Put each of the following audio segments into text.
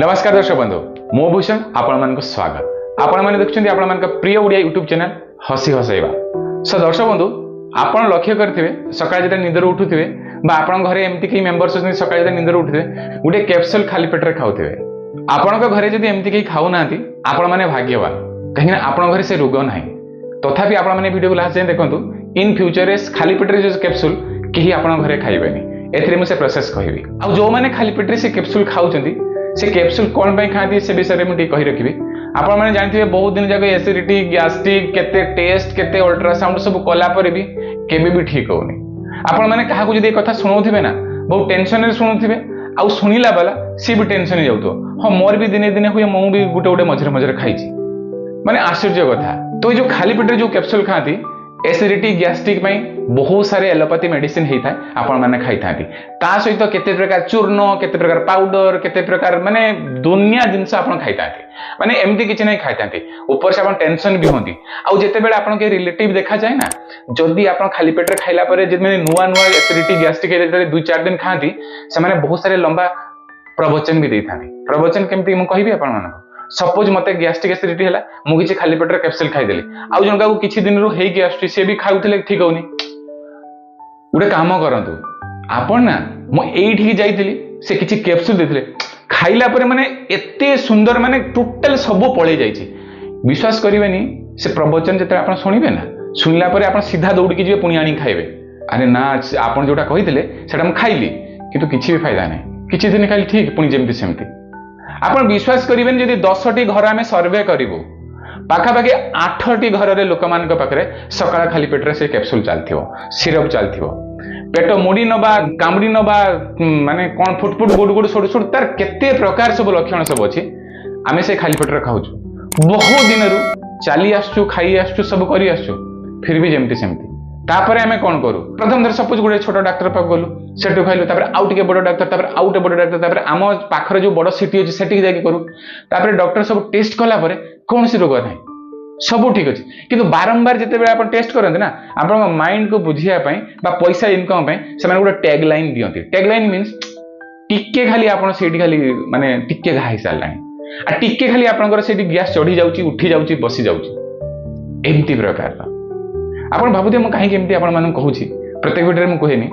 नमस्कार दर्शक बंधु मो भूषण आपण स्वागत आपण मैंने देखुं आपण प्रिय ओडिया यूट्यूब चैनल हसी हसैवा। सो दर्शक बंधु आपण लक्ष्य करेंगे सकाळ जो निदर उठुवे आपण घरे एमती कई मेंबर्स अच्छे सकाळ जो निदर उठुवे गोटे कैप्सूल खाली पेटे खाऊे आपण घरे जब एमती कई खाऊना आपण मैंने भाग्यवान कहीं आपण घरे से रोग ना तथापि आपण मैंने वीडियो लास्ट जाए देखो इन फ्यूचर खाली पेटे जो कैप्सूल कहीं आपण घरे खाइबेनी एथिरे मुझे प्रोसेस कहबी आ जो मैंने खाली पेटे से कैप्सूल खाऊंती से कैप्सूल कौन पे खाती से विषय में कही रखी आपण मैंने जानते बहुत दिन जाक एसिडिटी गैस्ट्रिक केते टेस्ट केते अल्ट्रासाउंड सब कला पर भी केबे भी ठीक होनी आपण मैंने क्या जब कथा शुणुवे ना बहुत टेंशन में शुणुवे आउ शुणिला वाला सी भी टेंशन जाऊथो हाँ मोर भी दिने दिने हुए मु भी गोटे गोटे मझे मझे खाई माने आश्चर्य कथा। तो जो खाली पेटे जो कैप्सूल खाती एसिडिटी गैस्ट्रिक बहुत सारे एलोपैथी मेडिसिन होता है आपण मैंने खाई था सहित केते प्रकार चूर्ण केते प्रकार पाउडर केते प्रकार माने दुनिया जिनस आपण खाई था माने एमती किछि नहीं खाई था ऊपर से आपण टेंशन भी होती आउ जेते बेले आपण के रिलेटिव देखा जाए ना जदि आपण खाली पेट खाइला परे जे माने नुआ नुआ एसिडिटी गैस्ट्रिक 2-4 दिन खाती से माने बहुत सारे लंबा प्रवचन भी दे था। प्रवचन केमती मु कहबी आपण मानको सपोज मते गैस्ट्रिक एसिडिटी हैला मु किछि खाली पेटर कैप्सूल खाई देली आउ जनका को किछि दिन रो हेकी आस्ति से भी खाउथिले ठीक होनी उडे काम करंतु आपण ना मु एठी की जाईथिली से किछि कैप्सूल देथिले खाइला परे माने एते सुंदर माने टोटल सब पळे जाईछि विश्वास करिवेनी से प्रवचन जते आपण सुनिबे ना सुनला परे आपण सीधा दौड़ के जिवे पुणी आनी खाइबे अरे ना आपण जोटा कहिथिले सेटा मु खाइली किंतु किछि भी फायदा नै किछि दिन खाइली ठीक पुणी जेमति सेमति आपण विश्वास करें जदि 10टी घर आम सर्वे करूँ पाखापाखि 8टी घर में लोक मान पाखे सकाळ खाली पेटे से कैप्सूल चलती सिरप चलती पेट मुड़ी नवा कामुड़ी नवा माने कौन फुटफुट गुड़ गुड़ सोड़ सोड़ तार केते प्रकार सब लक्षण सब अच्छी आम से खाली पेटे खाऊ बहुत दिन चली आसचु खाई आसचु सब कर आसचु फिर भी जमती सेमती तापर आम कौन करूँ प्रथम थर सपोज गोटे छोट डाक्तर पाक गलु सेठू खाइलु आउ टे बड़ डाक्तर आउ टे बड़ डाक्तर आम पाखर जो बड़ सिटी अच्छी सेठी जाके करूँ डॉक्टर सब टेस्ट कला कौन सी रोग ना सब ठीक अच्छे किंतु बारंबार जिते बड़े आप टेस्ट करते ना आप माइंड को बुझापी पैसा इनकम से गोटे टैग लाइन दिखती टैग लाइन मीन्स टिके खाली आप खाली माने टिके घाई सारा टिके खाली आपंकर गैस चढ़ी जाऊँगी उठी जाऊँगी बसी जाऊँगी एमती प्रकार आप भावुथे मुझे कहीं आपको कहूँ प्रत्येक वीडियो में कहेनी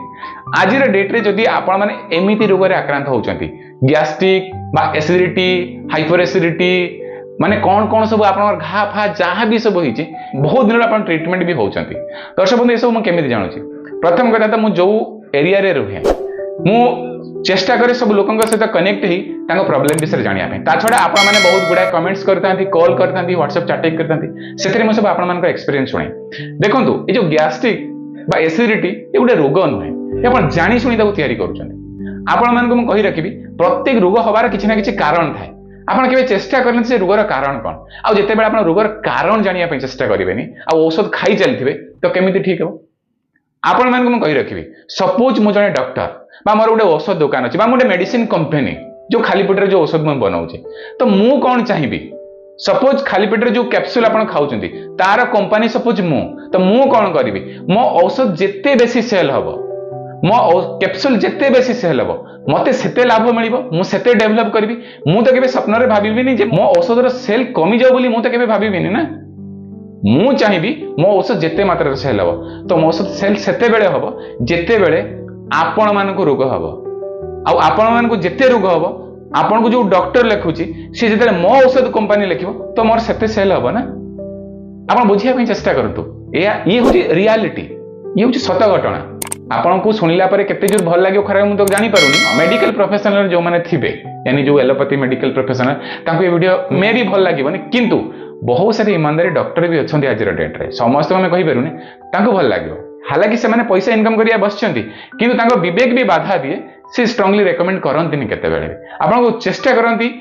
आज डेट्रे जदि आपण मैंने एमती रोग आक्रांत होती गैस्ट्रिक एसिडिटी हाइपर एसिडिटी माने कौन कौन सब आप घा फा जहाँ भी सब होती बहुत दिन आप ट्रिटमेंट भी होती दर्शक बंधु ये सब मुझे जानूँ प्रथम कथा तो मुझे जो एरिया रे रुहे मु चेष्टा करे सब लोकों सहित कनेक्ट ही प्रॉब्लम विषय जानापी ता छड़ा आपण मैंने बहुत गुड़ाए कमेंट्स करते कॉल करते व्हाट्सएप चैटिंग करते से सब आप एक्सपीरियंस शुणे देखो ये जो गैस्ट्रिक एसिडिटी ये गोटे रोग नुहे आप जानी शुणी तैयारी करी रखी प्रत्येक रोग हबार किसी ना किसी कारण थाए आप चेष्टा करते से रोगर कारण कौन आउ जिते बड़े आप रोगर कारण जानापी चेष्टा करेंगे औषध खाई चलते तो केमी ठीक हो आपण मैं कही रखी सपोज मु जड़े डॉक्टर मोर गोटे औषध दुकान अच्छी गोटे मेडिसिन कंपनी जो खाली पेटे जो औषध मुझे बनाऊे तो मु कौन चाहिए सपोज खाली पेटे जो कैप्सूल आप खाऊं तार कंपनी सपोज मु तो मु कौन करी मो औषध जिते बेसी सेल हम मो कैप्सूल जिते बेसी सेल हम मते सेते लाभ मिल मुझे डेभलप करी मु तो केबे स्वप्न रे भाबिबिनी जे मो औषधर सेल कमी जाओ बोली मु तो केबे भाबिबिनी ना मु चाहिए मो औषध जिते मात्रा सेल हम तो मो औषध सेल सेते बेले हम जिते बेले आपण मानक रोग हम आपण मानक जिते रोग हम आपन को जो डॉक्टर लिखुची सी जिते मो औषध कंपनी लिखिबो तो मोर सेते सेल हम ना आप बुझिया चेष्टा करतु ये हूँ रियालिटी ये हूँ सत घटना आपन को सुनिला परे केते जोर भल लागियो खरा मु तो जानि पारुनी मेडिकल प्रोफेशनल जो माने थिबे यानी जो एलोपैथी मेडिकल प्रोफेशनल तांको ये वीडियो मे भी भल लागिबोनी किंतु बहुत सारे ईमानदारी डॉक्टर भी अच्छा आज डेट रे समस्त आम कही पारुनी तांको भल लागियो हालांकि से पैसा इनकम करिया बसचंती किंतु तांको विवेक भी बाधा दिए से स्ट्रांगली रेकमेंड करंती केते बेले आपन को चेष्टा करंती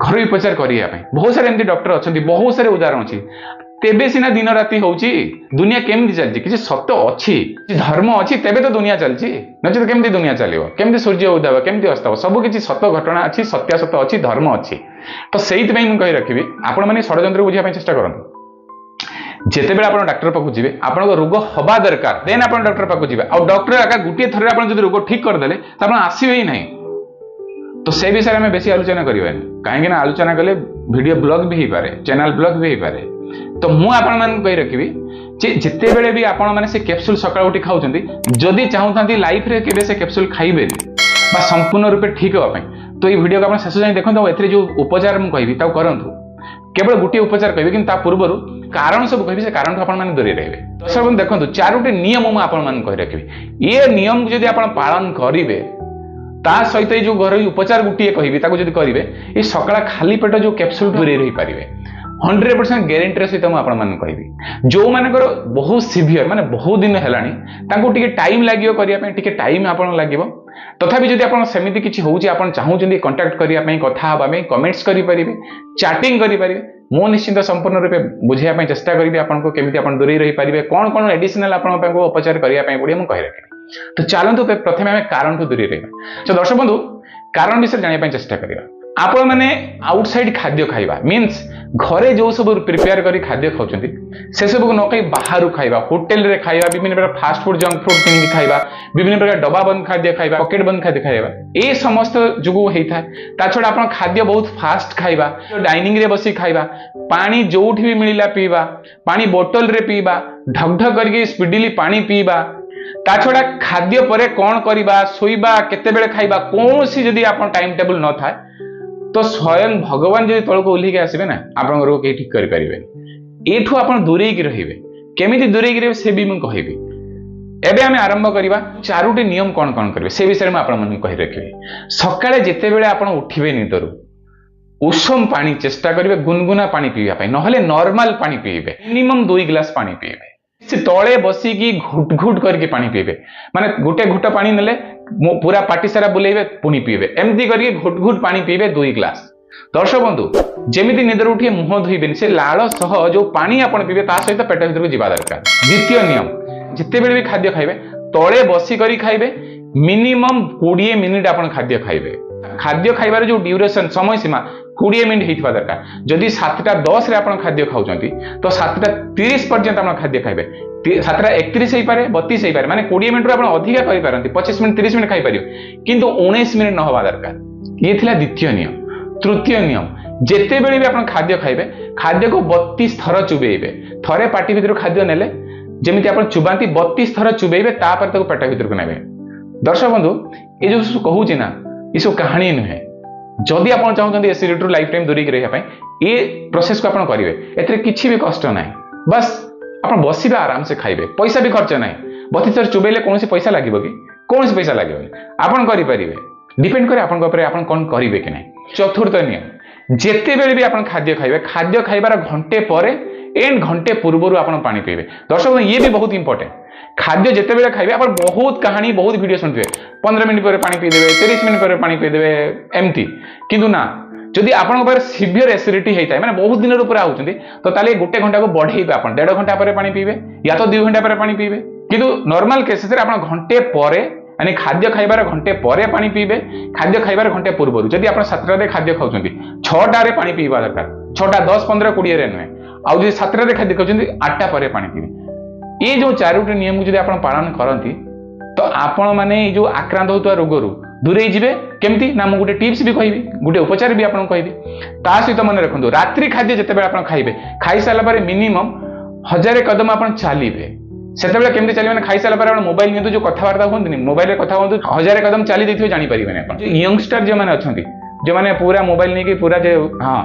घर उपचार करिया पई बहुत सारे एमती डॉक्टर अछंती बहुत सारे उदाहरण अछि तेबे सिना दिन राति होउची दुनिया केमती चलची किछि सत्य अछि धर्म अछि तेबे तो दुनिया चलची नचेत केमती दुनिया चलिबो केमती सूर्य उदय केमती अस्त सब किछि सत्य घटना अछि सत्यासत्य अछि धर्म अछि तो सेहित पई मु कहि रखिबी आपण माने षडयंत्र बुझिया पई चेष्टा करंतु जिते बेले आप डाक्टर पाक जी आप रोग हवा दरकार देन आप डॉक्टर पाक जी आ डॉक्टर आका गोटे थर आप रोग ठीक करदे तो आप आसवे ही ना तो से विषय में बेसी आलोचना करवानी कहीं आलोचना कले वीडियो ब्लॉग भी हो पारे चैनल ब्लॉग भी हो पारे तो मुझे कही रखी जिते बेले भी आपण मैंने से कैप्सूल सका उठी खाऊँ जदि चाहूँ लाइफ रे केबे से कैप्सूल खाइबे संपूर्ण रूपे ठीक होगा तो ये वीडियो को आप शेष जाए देखो ए जो उपचार मुझे कहबी करूँ केवल गोटे उपचार कहबी कि पूर्व कारण सब कह कारण आप दूरे रहे दर्शक बंधु देखो 4टी नियम मुझे कही रखी ये नियम को जब आप पालन करेंगे ता सहित जो घरोई उपचार गोटे कहबी करेंगे ये सकाळ खाली पेट जो कैप्सूल दूरे रही पारे 100% ग्यारंटी सहित मुझे कहबी जो मानकर बहुत सीवियर माने बहुत दिन है टाइम लगे टाइम आप लगे तथापि जदि आप सेमती किसी होची आप चाहूँ कंटाक्ट करने कथा हाँपाई कमेंट्स करेंगे चैटिंग करेंगे मु निश्चिंत संपूर्ण रूपे बुझाई चेष्टा करी आपको केमी आप दूरे रही पारे कौन कौन एडिशनल आपको उपचार करने पड़े मुझे कही रखी तो चलतु प्रथम आम कारण ठू दूरे रहा तो दर्शक बंधु कारण विषय जानापी चेष्टा करवा आपण मैंने आउटसाइड खाद्य खाइबा मीन्स घरे जो सब प्रिपेयर करी खाद्य खाउछंती से सब को न कहीं बाहर खाइबा होटल रे खाइबा विभिन्न प्रकार फास्ट फूड जंक फूड किन खाइबा विभिन्न प्रकार डब्बा बंद खाद्य खाइबा पॉकेट बंद खाद्य खाइबा ए समस्त जुगु होता है ता छडा आपण खाद्य बहुत फास्ट खाइबा डाइनिंग रे बसी खाइबा पानी जोठी भी मिलिला पीबा पानी बोतल रे पीबा ढक ढक करके स्पीडली पानी पीबा ता छडा खाद्य परे कौन करिबा सोइबा केते बेले खाइबा कौन सी जदी आपण टाइम टेबल न थाए तो स्वयं भगवान जब तौक ओह्लिक आसबे ना आप रोग कहीं ठीक करेंगे एठू आप दूरे रे केमी दूरे रे से भी मुझे कहबी एबे आम आरंभ करवा 4टी नियम कौन कौन करेंगे से विषय में आपको कही रखी सकाळे जिते बेले आप उठिबे निदरू उषम पानी चेष्टा करेंगे गुनगुना पानी पीवा नहले नॉर्मल पानी पीबे मिनिमम 2 गिलास पानी पीबे से तले बसिकी घुट घुट करके पानी पीबे माने गोटे घुट पानी नेले पूरा पाटी सारा बुलेबे पुणी पीबे एमती करके घुट घुट पानी पीबे 2 गिलास दर्शक बंधु जेमिति निदर उठिए मुह धोइबेनि से लाळ सह जो पानी आपण पीबे ता सहित पेट भीतर को जीवा दरकार द्वितीय नियम जिते बेले भी खाद्य खाइबे तले बसी करी खाइबे मिनिमम 20 मिनिट आपण खाद्य खाइबे खाद्य खाइबार जो ड्यूरेशन समय सीमा 20 मिनिट होइथिबा दरकार जदि 7:10 रे आपण खाद्य खाउचंती तो 7:30 पर्यंत आपण खाद्य खाइबे 7:31 हो पारे 32 हो पारे माने 20 मिनिट आपण अधिका करि पारंती 25 मिनिट 30 मिनिट खाइ परियो किंतु 19 मिनिट न होबा दरकार ये थिला द्वितीय नियम तृतीय नियम जेते बेले भी आपण खाद्य खाइबे खाद्य को 32 थर चुबेइबे थरे पाटी भीतर खाद्य नेले जेमिति आपण चुबांती 32 थर चुबेइबे तापर ताको पेट भीतर को नेबे दर्शक बंधु ए जो कहूची ना ये सब कहानी नुहे जदि आप चाहते एसिडिटी लाइफ टाइम दूरी रहा ये प्रोसेस को आप करेंगे एथे किसी भी कष्ट ना बस आप बसवे आराम से खाइबे पैसा भी खर्च ना 32 थर चुबेले कौन पैसा लगे कि कौन पैसा लगे आपन करेंगे डिपेंड करे आपन कौन करेंगे कि नहीं चतुर्थ नियम जिते बेले भी आप खाद्य खाइबार घंटे पर एंड घंटे पूर्व आप पानी पीबे दर्शक ये भी बहुत इंपोर्टेंट खाद्य जिते बेले खाइबे आप बहुत कहानी बहुत वीडियो शुणुवे 15 मिनट पर पानी पीदेवे 30 मिनट पर पानी पीदेवे एमती किंतु ना जदि आपन पर सीवियर एसिडिटी होता है मैंने बहुत दिन पूरा होती तो ताले गोटे घंटा को बढ़ेबे आप 1.5 घंटा पर पानी पीबे या तो 2 घंटा पर पानी पीबे किंतु नॉर्मल केसेस रे आप घंटे पर यानी खाद्य खाइबार घंटे पर पानी पीबे खाद्य खाइबार घंटे पूर्व जदि आप 7 खाद्य खाउछंती 6 पानी पीवा दरकार 6 10 15 20 रे नुहे आउ जदि 7 खाद्य खाउछंती 8 पर पानी पीबे ये जो 4टी नियम को जदि आप पालन करती तो आपण माने जो आक्रांत होता रोगरू दूरे जीवे केमती ना मुझे गोटे टिप्स भी कहबी गोटे उपचार भी आपको कहबी ता सहित मन रखु रात्रि खाद्य जिते बेले आप खाइबे खाई सारा पर मिनिमम 1000 कदम आप चलिए से केमती चलिए खाई सारा पर मोबाइल नियंतु जो कथबार्ता हूँ मोबाइल रे कथा हूँ 1000 कदम चली देखिए जानीपारे आप यंगस्टर जो मैंने अच्छा जो मैंने पूरा मोबाइल नहीं कि पूरा जो हाँ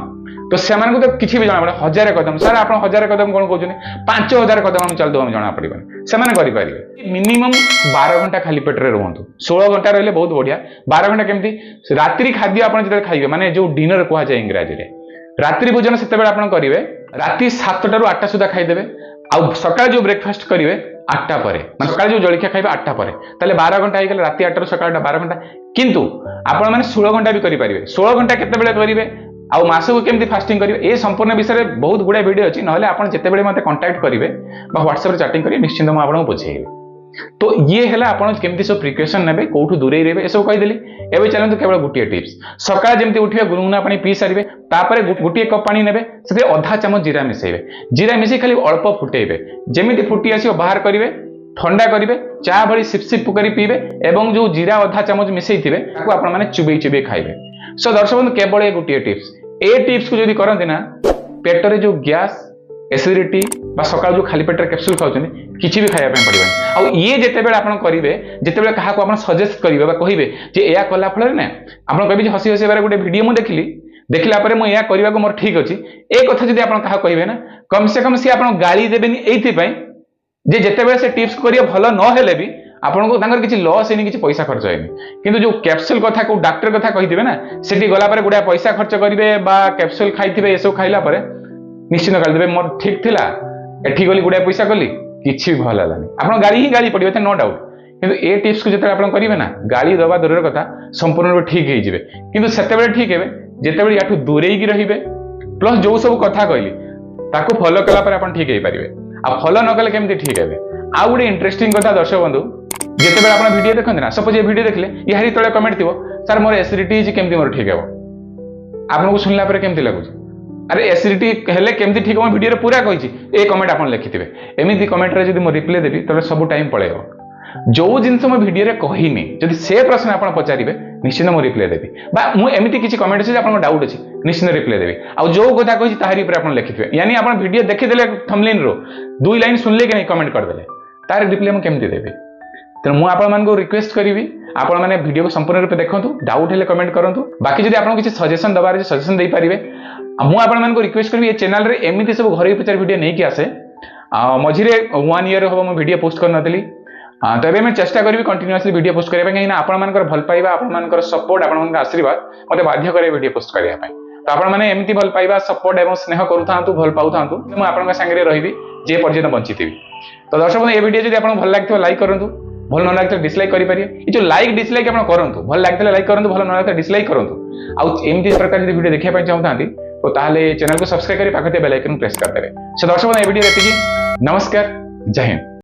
तो से तो किसी भी जना पड़े 1000 कदम सर आप 1000 कदम कौन कहते 5000 कदम हम चलते हमें जना पड़े से मिनिमम 12 घंटा खाली पेटे रुहतु 16 घंटा रही बहुत बढ़िया 12 घंटा केमती रात्रि खाद्य आप जो खाइबे माने जो डिनर कह जाए इंग्राजी में रात्रि भोजन से करेंगे राति 7 टा 8 सुधा खाईदेवे आउ सकाळ जो ब्रेकफास्ट करेंगे 8टा पर सकाळ जो जलखिया खाइबे 8टा पर ताले 12 घंटा हो राति 8 सकाळ 12 घंटा किंतु आपण माने 16 घंटा भी करेंगे 16 घंटा केते बेले करेंगे आउ मास को केमती फास्टिंग करेंगे ये संपूर्ण विषय में बहुत गुड़ा वीडियो अच्छी ना आप जिते बड़े मत कांटेक्ट करेंगे व्हाट्सएप चैटिंग करेंगे निश्चिंत मुझे आपको बुझेबी तो ये है आप केमती सब प्रिकॉशन ने कौटू दूरे रहे सब कहीदेली एवं चलते केवल गोटे टिप्स सकाळ जमी उठे गुनगुना पानी पी सारे तापर गोटे कप पानी ने से अधा चामच जीरा मिसेबे जीरा मिसे खाली अल्प फुटेबे जमी फुटी आस बाहर करेंगे ठंडा करेंगे चा भली सिप सिप कर पीबे एवं जो जीरा अधा चामच मिसई थे आप चुबई चुबई खाइबे सो दर्शक बंधु केवल ये गोटे टिप्स ए टिप्स को जब करते ना पेटर जो गैस एसिडिटी सकाल जो खाली पेटर कैप्सूल खाऊँ किसी भी खाया पड़े आउ ये जिते बड़े आप करेंगे जिते क्या सजेस्ट करेंगे कहे जे या कला फल ना आप कहे हसी हसी गोटे वीडियो मुझे देखिली देखला पर मुझे करने को मोर ठीक अच्छी ए कथा जब आप क्या कहे ना कम से कम सी आप गाड़ी देवेनि ये जे जिते से टिप्स करिए भल नहेले भी आपको किसी लॉस है किसी पैसा खर्च है किंतु जो कैप्सूल कथा को डॉक्टर कथा कही ना से गला गुड़ा पैसा खर्च करेंगे कैप्सूल खाई ये सब खाइला निश्चित गाड़ी मोर ठीक थिला एठी गली गुड़ा पैसा कली किसी भी भल है आप गाड़ी ही गाड़ी पड़े नो डाउट किंतु ए टिप्स को जिते आप करेंगे ना गाड़ी दबा दूर कथा संपूर्ण रूप ठीक हो किंतु सेते ठीक है जिते या दूरे रे प्लस जो सब कथा कहली ताको फॉलो कला पर आप ठीक हो पारे आ फॉलो न कले केमती ठीक है आ गोटे इंटरेस्टिंग कथा दर्शक बंधु जिते बड़े आप वीडियो देखते ना सपोज ये वीडियो देखले यारी तले कमेंट थी सर मोर एसिडिटी केमती मोर ठीक है आपको सुनला पर केमती लगुच अरे एसिडिटी हेले केमती ठीक हो वीडियो पूरा कही ए कमेंट आप लिखिथे एमती कमेंट रे जब रिप्लाई देवी तब सब टाइम पड़ेगा जो जिनस मुझे वीडियो कहनी जब से प्रश्न आप पचारे निश्चित मुझे रिप्लाई देवी मुझे किसी कमेंट अच्छे आप डाउट अच्छी निश्चित रिप्लाई देवी आउ जो कथा कही तारी आप लिखिथे यानी आप वीडियो देखीदे थंबनेल रो 2 लाइन सुनले कि नहीं कमेंट करदे तार रिप्लाई मुझे केमती देवी तेणु मुझे आपको रिक्वेस्ट करी आपण मैंने वीडियो को संपूर्ण रूप देखो डाउट है कमेंट करूँ बाकी जब आपको किसी सजेशन दबार सजेशन दे पारे मुझे रिक्वेस्ट करी चैनल रे एमती सब घर उपचार वीडियो नहीं कि आसे मझे 1 ईयर हम मुझे वीडियो पोस्ट करनी तो ये मैं चेष्टा करी कंटिन्यूअसली वीडियो पोस्ट करने कहीं आपंकर भल पाइबा आपंकर सपोर्ट आप आशीर्वाद मत बाध्य करे वीडियो पोस्ट करने तो आप एमती भल पाइबा सपोर्ट और स्नेह करूँ भल पाऊँ मुझे आपंक सागर रही जे पर्यटन बंची थी तो दर्शक ये वीडियो जब आपको भल लगे लाइक करूँ भल न लगे डिसलाइक करेंगे ये जो लाइक डिसलाइक आप करूँ भल लगे लाइक करूँ भल न लगे डिसलाइक करूँ आमती प्रकार जो वीडियो देखा चाहता तो ताहले चैनल को सब्सक्राइब कर पाखते बेल आइकन प्रेस करदे। सो दर्शक ये वीडियो देखिए नमस्कार जय हिंद।